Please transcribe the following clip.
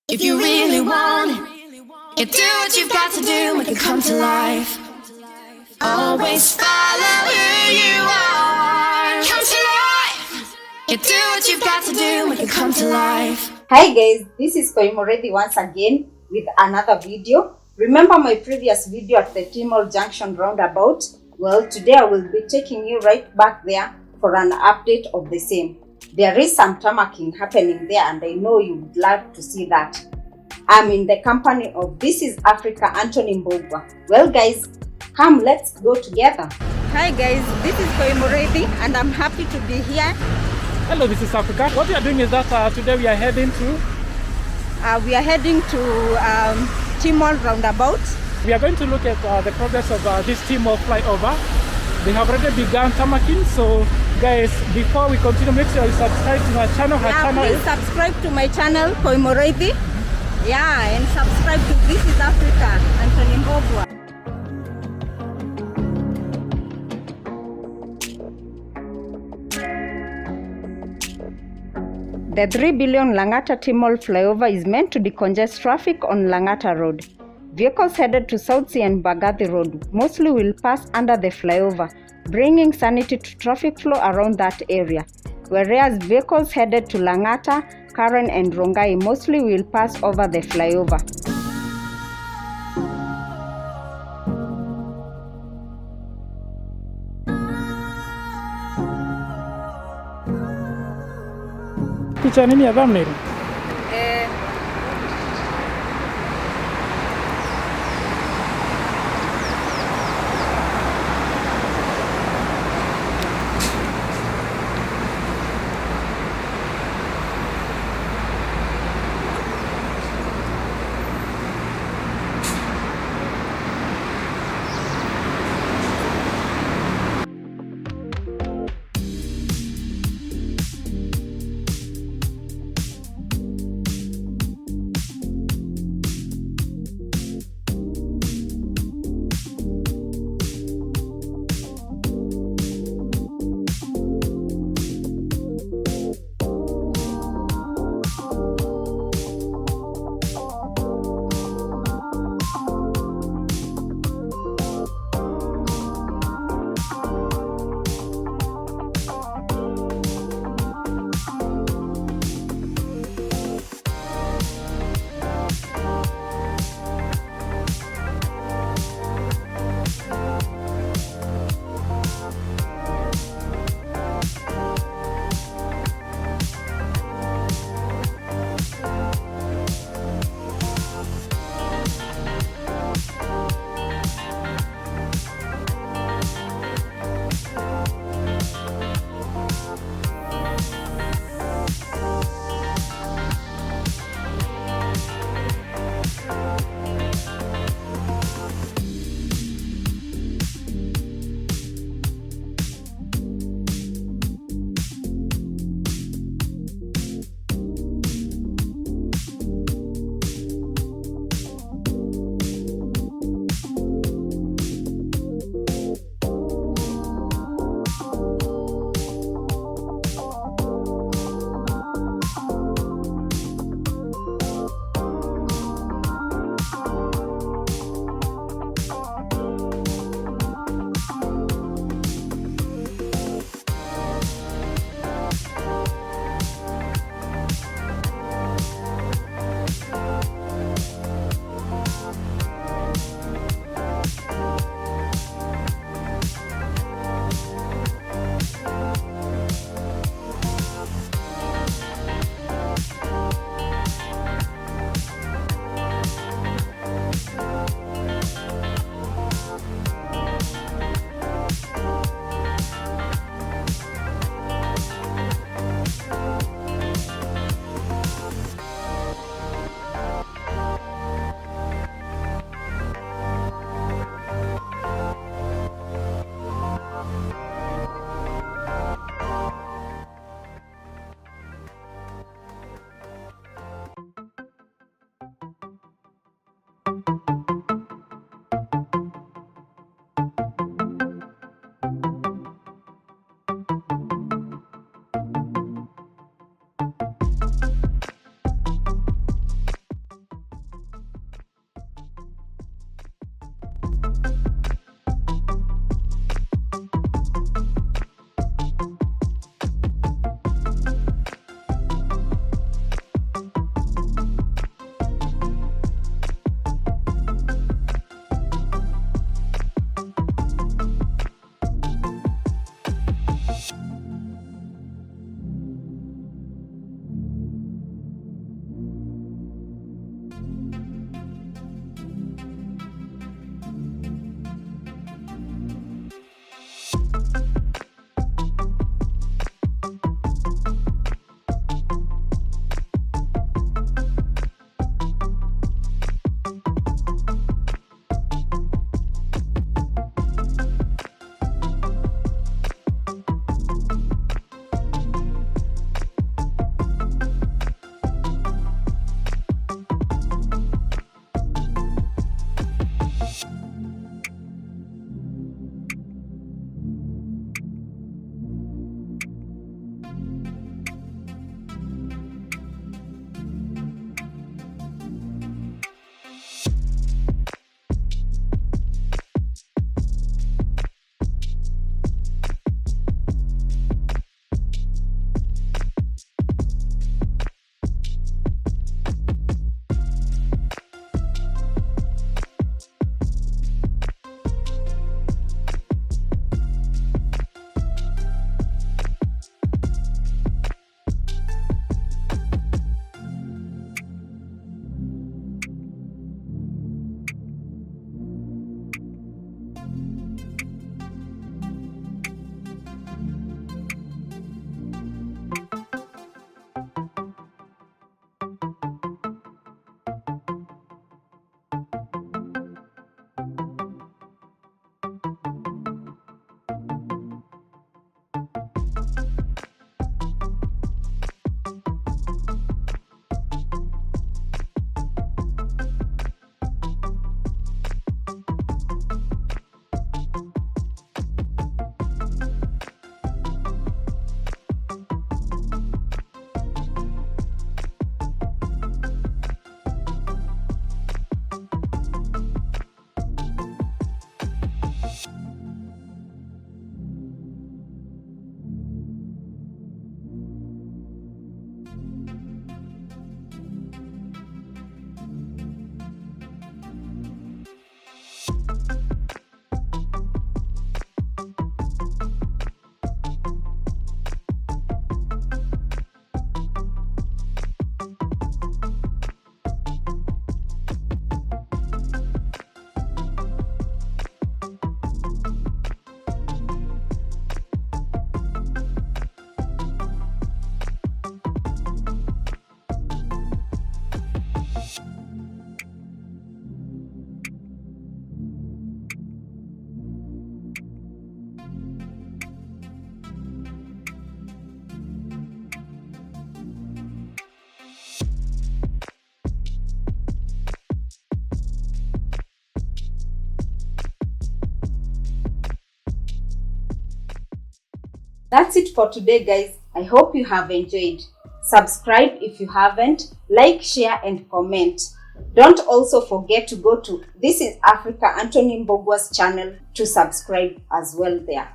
If you really want it, you do what you've got to do, make it come to life. Always follow who you are. Come to life. You do what you've got to do, make it come to life. Hi guys, this is Flyover once again with another video. Remember my previous video at the Timor Junction roundabout? Well, today I will be taking you right back there for an update of the same. There is some tarmacking happening there and I know you would love to see that. I'm in the company of This is Africa, Anthony Mbogwa. Well guys, come let's go together. Hi guys, this is Flyover and I'm happy to be here. Hello, this is Africa. What we are doing is that today we are heading to Timor roundabout. We are going to look at the progress of this Timor flyover. They have already begun tarmacking, so guys, before we continue, make sure you subscribe to my channel. Please subscribe to my channel, Flyover. Yeah, and subscribe to This is Africa, Anthony Mbogwa. The 3 billion Langata Timor flyover is meant to decongest traffic on Langata Road. Vehicles headed to South Sea and Bagathi Road mostly will pass under the flyover, bringing sanity to traffic flow around that area, whereas vehicles headed to Langata, Karen and Rongai mostly will pass over the flyover. Picha nini ya thumbnail? That's it for today, guys. I hope you have enjoyed. Subscribe if you haven't, like, share, and comment. Don't also forget to go to This is Africa Anthony Mbogwa's channel to subscribe as well there.